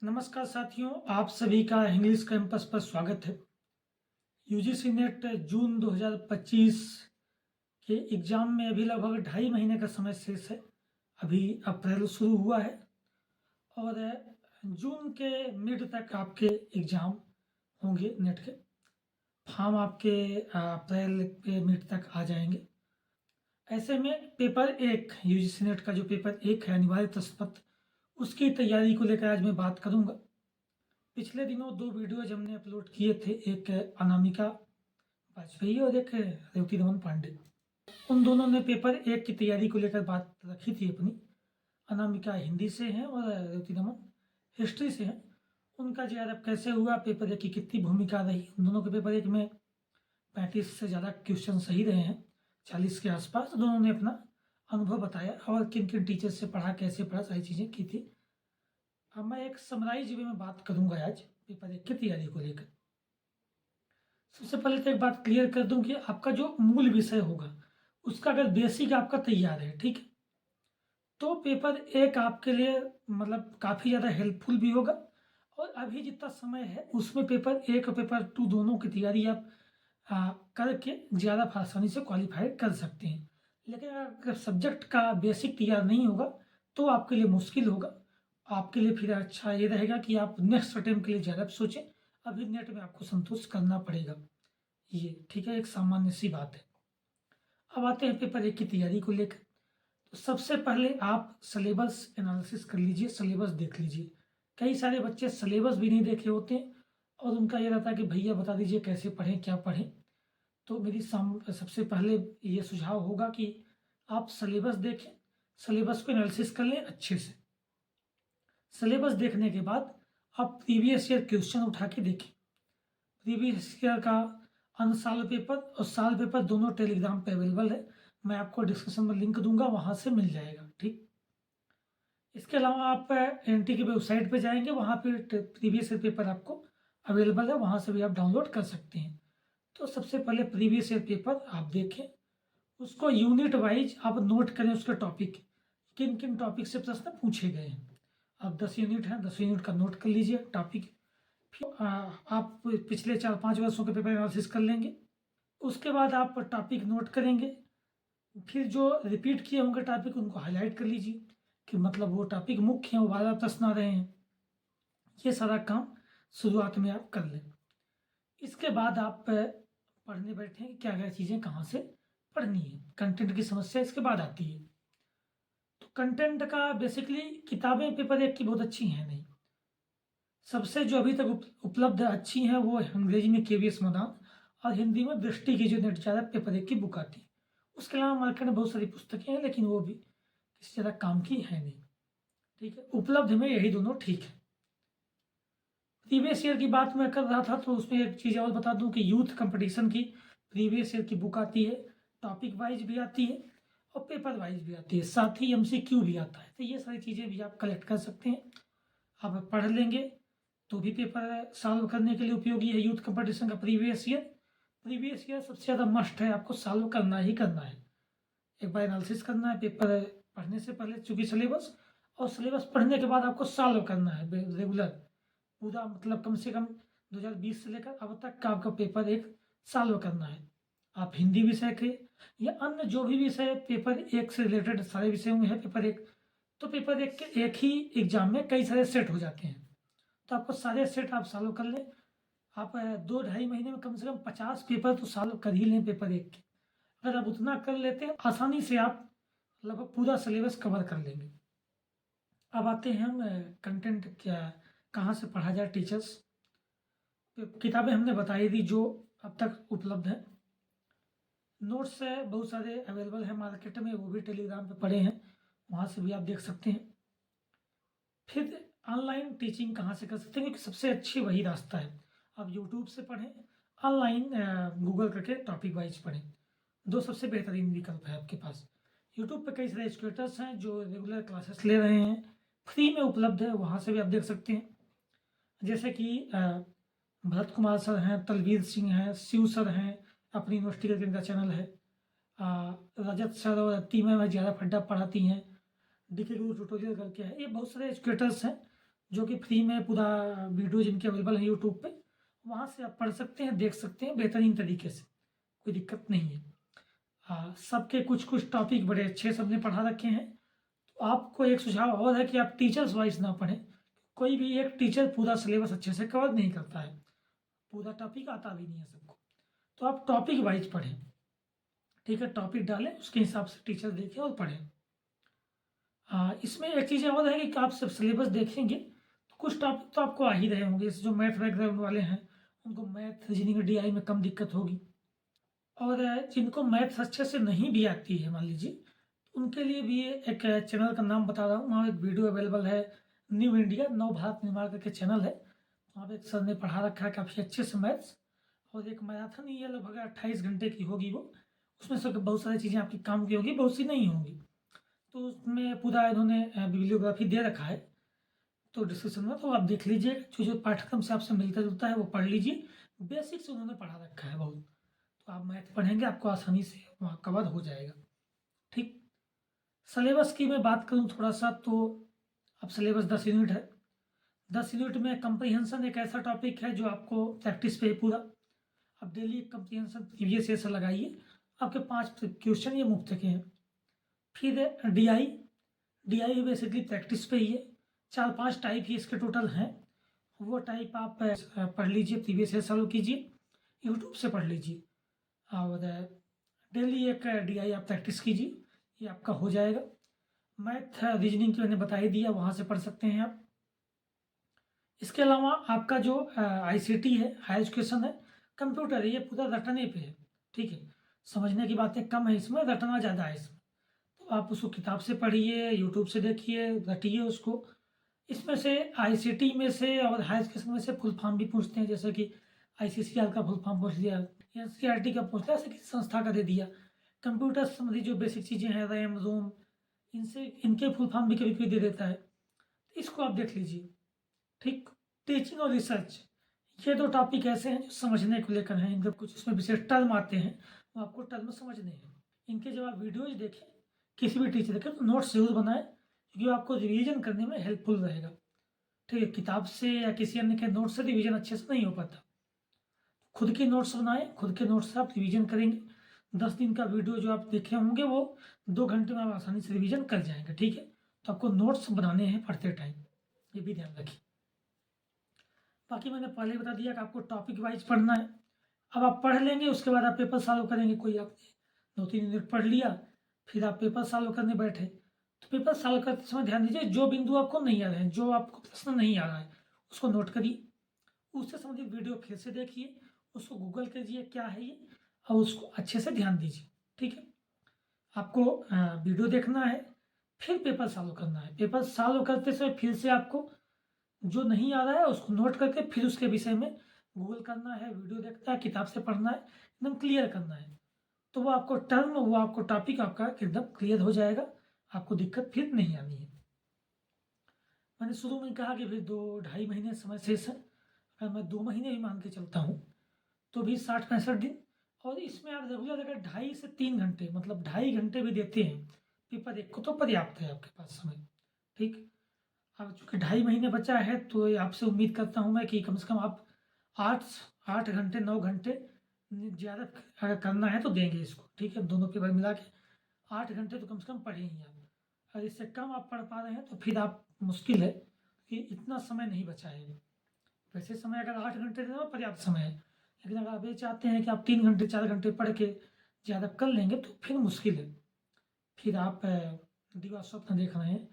नमस्कार साथियों, आप सभी का इंग्लिश कैंपस पर स्वागत है। यूजीसी नेट जून 2025 के एग्ज़ाम में अभी लगभग 2.5 महीने का समय शेष है। अभी अप्रैल शुरू हुआ है और जून के मिड तक आपके एग्ज़ाम होंगे। नेट के फॉर्म आपके अप्रैल के मिड तक आ जाएंगे। ऐसे में पेपर 1 यूजीसी नेट का जो पेपर 1 है अनिवार्य प्रश्न पत्र, उसकी तैयारी को लेकर आज मैं बात करूँगा। पिछले दिनों 2 वीडियोज हमने अपलोड किए थे, एक अनामिका वाजपेयी और एक रेवती रमन पांडे। उन दोनों ने पेपर 1 की तैयारी को लेकर बात रखी थी अपनी। अनामिका हिंदी से हैं और रेवती रमन हिस्ट्री से हैं। उनका जेआरएफ कैसे हुआ, पेपर 1 की कितनी भूमिका रही, उन दोनों के पेपर 1 में 35 से ज़्यादा क्वेश्चन सही रहे हैं, 40 के आसपास। दोनों ने अपना अनुभव बताया और किन किन टीचर से पढ़ा, कैसे पढ़ा, सारी चीज़ें की थी। अब मैं एक समराइज वे में बात करूंगा आज पेपर 1 की तैयारी को लेकर। सबसे पहले तो एक बात क्लियर कर दूं कि आपका जो मूल विषय होगा उसका अगर बेसिक आपका तैयार है, ठीक है, तो पेपर 1 आपके लिए मतलब काफ़ी ज़्यादा हेल्पफुल भी होगा। और अभी जितना समय है उसमें पेपर 1 और पेपर 2 दोनों की तैयारी आप करके ज़्यादा आसानी से क्वालिफाई कर सकते हैं। लेकिन अगर सब्जेक्ट का बेसिक तैयार नहीं होगा तो आपके लिए मुश्किल होगा। आपके लिए फिर अच्छा ये रहेगा कि आप नेक्स्ट अटेम्प्ट के लिए ज़्यादा सोचें। अभी नेट में आपको संतोष करना पड़ेगा, ये ठीक है, एक सामान्य सी बात है। अब आते हैं पेपर 1 की तैयारी को लेकर। तो सबसे पहले आप सिलेबस एनालिसिस कर लीजिए, सिलेबस देख लीजिए। कई सारे बच्चे सिलेबस भी नहीं देखे होते हैं और उनका ये रहता है कि भैया बता दीजिए कैसे पढ़ें, क्या पढ़ें। तो मेरी सबसे पहले ये सुझाव होगा कि आप सिलेबस देखें, सिलेबस को एनालिसिस कर लें अच्छे से। सिलेबस देखने के बाद आप प्रीवियस ईयर क्वेश्चन उठा के देखें। प्रीवियस ईयर का अनसाल पेपर और साल पेपर दोनों टेलीग्राम पे अवेलेबल है। मैं आपको डिस्क्रिप्शन में लिंक दूंगा, वहाँ से मिल जाएगा, ठीक। इसके अलावा आप एनटी की वेबसाइट पे जाएंगे, वहाँ पे प्रीवियस ईयर पेपर आपको अवेलेबल है, वहाँ से भी आप डाउनलोड कर सकते हैं। तो सबसे पहले प्रीवियस ईयर पेपर आप देखें, उसको यूनिट वाइज आप नोट करें, उसके टॉपिक किन किन टॉपिक से प्रश्न पूछे गए हैं। अब 10 यूनिट हैं, 10 यूनिट का नोट कर लीजिए टॉपिक। फिर आप पिछले 4-5 वर्षों के पेपर एनालिसिस कर लेंगे। उसके बाद आप टॉपिक नोट करेंगे। फिर जो रिपीट किए होंगे टॉपिक उनको हाईलाइट कर लीजिए कि मतलब वो टॉपिक मुख्य हैं, वो बार प्रश्न आ रहे हैं। ये सारा काम शुरुआत में आप कर लें। इसके बाद आप पढ़ने बैठें कि क्या क्या चीज़ें कहाँ से पढ़नी है। कंटेंट की समस्या इसके बाद आती है। तो कंटेंट का बेसिकली किताबें पेपर 1 की बहुत अच्छी हैं नहीं। सबसे जो अभी तक उपलब्ध अच्छी हैं वो अंग्रेजी में केवीएस मदान और हिंदी में दृष्टि की जो नेट ज़्यादा पेपर 1 की बुक आती है। उसके अलावा मार्केट में बहुत सारी पुस्तकें हैं लेकिन वो भी किसी ज़्यादा काम की है नहीं, ठीक है। उपलब्ध में यही दोनों ठीक है। प्रीवियस ईयर की बात मैं कर रहा था तो उसमें एक चीज़ और बता दूं कि यूथ कंपटीशन की प्रीवियस ईयर की बुक आती है, टॉपिक वाइज भी आती है और पेपर वाइज भी आती है, साथ ही एमसीक्यू भी आता है। तो ये सारी चीज़ें भी आप कलेक्ट कर सकते हैं। आप पढ़ लेंगे तो भी पेपर सॉल्व करने के लिए उपयोगी है। यूथ कंपटीशन का प्रीवियस ईयर सबसे ज़्यादा मस्ट है, आपको सॉल्व करना ही करना है। एक बार एनालिसिस करना है पेपर पढ़ने से पहले, चूँकि सिलेबस और सिलेबस पढ़ने के बाद आपको सॉल्व करना है रेगुलर पूरा, मतलब कम से कम 2020 से लेकर अब तक का आपका पेपर 1 सॉल्व करना है। आप हिंदी विषय के या अन्य जो भी विषय पेपर 1 से रिलेटेड सारे विषयों में है पेपर 1, तो पेपर 1 के एक ही एग्जाम में कई सारे सेट हो जाते हैं। तो आपको सारे सेट आप सॉल्व कर लें। आप 2-2.5 महीने में कम से कम 50 पेपर तो सॉल्व कर ही लें पेपर 1 के। अगर आप उतना कर लेते हैं आसानी से आप लगभग पूरा सिलेबस कवर कर लेंगे। अब आते हैं हम कंटेंट क्या कहाँ से पढ़ा जाए। टीचर्स किताबें हमने बताई थी जो अब तक उपलब्ध हैं। नोट्स बहुत सारे अवेलेबल हैं मार्केट में, वो भी टेलीग्राम पे पड़े हैं, वहाँ से भी आप देख सकते हैं। फिर ऑनलाइन टीचिंग कहाँ से कर सकते हैं, क्योंकि सबसे अच्छी वही रास्ता है। आप यूट्यूब से पढ़ें, ऑनलाइन गूगल करके टॉपिक वाइज पढ़ें। दो सबसे बेहतरीन विकल्प है आपके पास। यूट्यूब पे कई सारे एजुकेटर्स हैं जो रेगुलर क्लासेस ले रहे हैं, फ्री में उपलब्ध है, वहाँ से भी आप देख सकते हैं। जैसे कि भरत कुमार सर हैं, तलवीर सिंह हैं, शिव सर हैं, अपनी यूनिवर्सिटी का जिनका चैनल है। रजत सर और टीम में ज़्यादा फड्डा पढ़ाती हैं, डीके गुरु ट्यूटोरियल करके है। ये बहुत सारे एजुकेटर्स हैं जो कि फ्री में पूरा वीडियो जिनके अवेलेबल है यूट्यूब पे, वहाँ से आप पढ़ सकते हैं, देख सकते हैं बेहतरीन तरीके से, कोई दिक्कत नहीं है। सबके कुछ कुछ टॉपिक बड़े अच्छे सबने पढ़ा रखे हैं। तो आपको एक सुझाव और है कि आप टीचर्स वाइज ना पढ़ें। कोई भी एक टीचर पूरा सिलेबस अच्छे से कवर नहीं करता है, पूरा टॉपिक आता भी नहीं है सबको। तो आप टॉपिक वाइज पढ़ें, ठीक है, टॉपिक डालें, उसके हिसाब से टीचर देखें और पढ़ें। इसमें एक चीज़ और है कि आप सब सिलेबस देखेंगे तो कुछ टॉपिक तो आपको आ ही रहे होंगे। जैसे जो मैथ बैकग्राउंड वाले हैं उनको मैथ रीजनिंग डीआई में कम दिक्कत होगी, और जिनको मैथ्स अच्छे से नहीं भी आती है मान लीजिए, तो उनके लिए भी एक चैनल का नाम बता रहा हूँ, वहाँ एक वीडियो अवेलेबल है, न्यू इंडिया नव भारत निर्माण करके चैनल है। वहाँ पे एक सर ने पढ़ा रखा है काफ़ी अच्छे से मैथ्स, और एक मैराथन ही है, लगभग 28 घंटे की होगी वो। उसमें से बहुत सारी चीज़ें आपकी काम की होगी, बहुत सी नहीं होंगी। तो उसमें पूरा इन्होंने बिब्लियोग्राफी दे रखा है, तो डिस्क्रिप्शन में, तो आप देख लीजिए, जो जो पाठ्यक्रम से आपसे मिलता जुलता है वो पढ़ लीजिए। बेसिक से उन्होंने पढ़ा रखा है बहुत, तो आप मैथ पढ़ेंगे आपको आसानी से वहाँ कवर हो जाएगा। ठीक, सिलेबस की मैं बात करूँ थोड़ा सा, तो अब सिलेबस 10 यूनिट है। 10 यूनिट में कंप्रीहेंशन एक ऐसा टॉपिक है जो आपको प्रैक्टिस पे है पूरा। अब डेली कंप्रीहेंशन प्रीवियस ईयर से लगाइए, आपके 5 क्वेश्चन ये मुफ्त के हैं। फिर डीआई, डीआई बेसिकली प्रैक्टिस पे ही है। 4-5 टाइप ही इसके टोटल हैं, वो टाइप आप पढ़ लीजिए, प्रीवियस ईयर सॉल्व कीजिए, यूट्यूब से पढ़ लीजिए, और डेली एक डीआई आप प्रैक्टिस कीजिए, ये आपका हो जाएगा। मैथ रीजनिंग की मैंने बता ही दिया, वहाँ से पढ़ सकते हैं आप। इसके अलावा आपका जो आईसीटी है, हायर एजुकेशन है, कंप्यूटर है, ये पूरा रटने पे है, ठीक है। समझने की बातें कम है इसमें, रटना ज़्यादा है इसमें। तो आप उसको किताब से पढ़िए, यूट्यूब से देखिए, रटिए उसको। इसमें से आईसीटी में से और हायर एजुकेशन में से फुल फॉर्म भी पूछते हैं, जैसे कि आईसीसीआर का फुल फॉर्म पूछ लिया, एनसीईआरटी का पूछ लिया, ऐसे किसी संस्था का दे दिया। कंप्यूटर से संबंधी जो बेसिक चीज़ें हैं, रैम रोम, इनसे इनके फुल फॉर्म भी कभी कभी दे देता है, तो इसको आप देख लीजिए। ठीक, टीचिंग और रिसर्च, ये दो टॉपिक ऐसे हैं जो समझने को लेकर हैं। इनके कुछ इसमें विशेष टर्म आते हैं, वो आपको टर्म समझने हैं। इनके जब आप वीडियोज देखें, किसी भी टीचर देखें, तो नोट्स जरूर बनाएं, क्योंकि वो आपको रिवीजन करने में हेल्पफुल रहेगा। ठीक है, किताब से या किसी अन्य के नोट्स से रिवीजन अच्छे से नहीं हो पाता। खुद के नोट्स बनाएं, खुद के नोट्स से आप रिवीजन करेंगे। 10 दिन का वीडियो जो आप देखे होंगे वो 2 घंटे में आप आसानी से रिवीजन कर जाएंगे, ठीक है। तो आपको नोट्स बनाने हैं पढ़ते टाइम, ये भी ध्यान रखिए। बाकी मैंने पहले ही बता दिया कि आपको टॉपिक वाइज पढ़ना है। अब आप पढ़ लेंगे, उसके बाद आप पेपर सॉल्व करेंगे। कोई आपने 2-3 यूनिट पढ़ लिया, फिर आप पेपर सॉल्व करने बैठे, तो पेपर सॉल्व करते समय ध्यान दीजिए, जो बिंदु आपको नहीं आ रहे हैं, जो आपको प्रश्न नहीं आ रहा है, उसको नोट करिए। उससे संबंधित वीडियो फिर से देखिए, उसको गूगल कीजिए क्या है ये, और उसको अच्छे से ध्यान दीजिए, ठीक है। आपको वीडियो देखना है, फिर पेपर सॉल्व करना है। पेपर सॉल्व करते समय फिर से आपको जो नहीं आ रहा है उसको नोट करके फिर उसके विषय में गूगल करना है, वीडियो देखना है, किताब से पढ़ना है, एकदम क्लियर करना है। तो वो आपको टर्म, वो आपको टॉपिक आपका एकदम क्लियर हो जाएगा, आपको दिक्कत फिर नहीं आनी है। मैंने शुरू में कहा कि फिर 2-2.5 महीने समय शेष है। अगर मैं 2 महीने भी मान के चलता हूँ तो भी 60-65 दिन, और इसमें आप रेगुलर अगर 2.5 से 3 घंटे, मतलब 2.5 घंटे भी देते हैं पेपर एक को, तो पर्याप्त है आपके पास समय, ठीक। अब चूंकि 2.5 महीने बचा है, तो ये आपसे उम्मीद करता हूँ मैं कि कम से कम आप 8 8 घंटे 9 घंटे ज़्यादा अगर करना है तो देंगे इसको, ठीक है। दोनों पेपर मिला के 8 घंटे तो कम से कम पढ़े ही आप। अगर इससे कम आप पढ़ पा रहे हैं तो फिर आप मुश्किल है कि इतना समय नहीं बचा है। वैसे समय अगर 8 घंटे देना पर्याप्त समय है, लेकिन अगर आप ये चाहते हैं कि आप 3 घंटे 4 घंटे पढ़ के ज़्यादा कर लेंगे तो फिर मुश्किल है। फिर आप दिवा स्वप्न देख रहे हैं,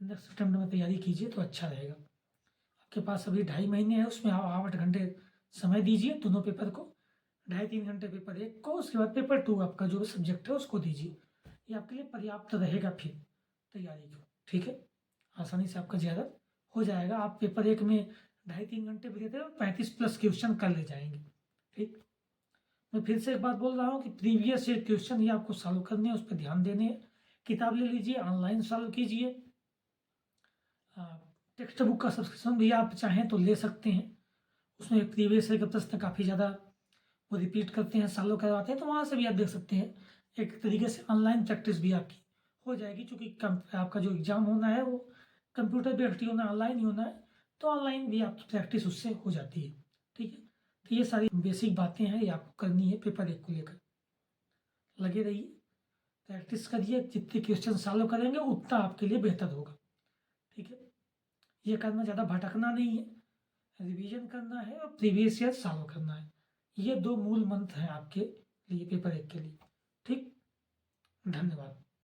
नेक्स्ट अटेम्प्ट में तैयारी कीजिए तो अच्छा रहेगा। आपके पास अभी 2.5 महीने है, उसमें आप 8 घंटे समय दीजिए दोनों पेपर को, 2.5-3 घंटे पेपर एक को, उसके बाद पेपर 2 आपका जो भी सब्जेक्ट है उसको दीजिए। ये आपके लिए पर्याप्त रहेगा फिर तैयारी को, ठीक है। आसानी से आपका ज़्यादा हो जाएगा। आप पेपर एक में 2.5-3 घंटे भी देते हो, 35+ क्वेश्चन कर ले जाएंगे, ठीक। मैं फिर से एक बात बोल रहा हूँ कि प्रीवियस ईयर क्वेश्चन ही आपको सॉल्व करने हैं, उस पर ध्यान देने हैं। किताब ले लीजिए, ऑनलाइन सॉल्व कीजिए। टेक्स्ट बुक का सब्सक्रिप्शन भी आप चाहें तो ले सकते हैं, उसमें प्रीवियस ईयर के प्रश्न काफ़ी ज़्यादा वो रिपीट करते हैं, सॉल्व करवाते हैं, तो वहाँ से भी आप देख सकते हैं। एक तरीके से ऑनलाइन प्रैक्टिस भी आपकी हो जाएगी, क्योंकि आपका जो एग्ज़ाम होना है वो कंप्यूटर बेस्ड ही होना है, ऑनलाइन ही होना है। तो ऑनलाइन भी आपकी प्रैक्टिस उससे हो जाती है। ठीक है, तो ये सारी बेसिक बातें हैं, ये आपको करनी है पेपर 1 को लेकर। लगे रहिए, प्रैक्टिस करिए, जितने क्वेश्चन सॉल्व करेंगे उतना आपके लिए बेहतर होगा। ठीक है, ये करना, ज़्यादा भटकना नहीं है, रिवीजन करना है और प्रीवियस ईयर सॉल्व करना है। ये 2 मूल मंत्र हैं आपके लिए पेपर 1 के लिए। ठीक, धन्यवाद।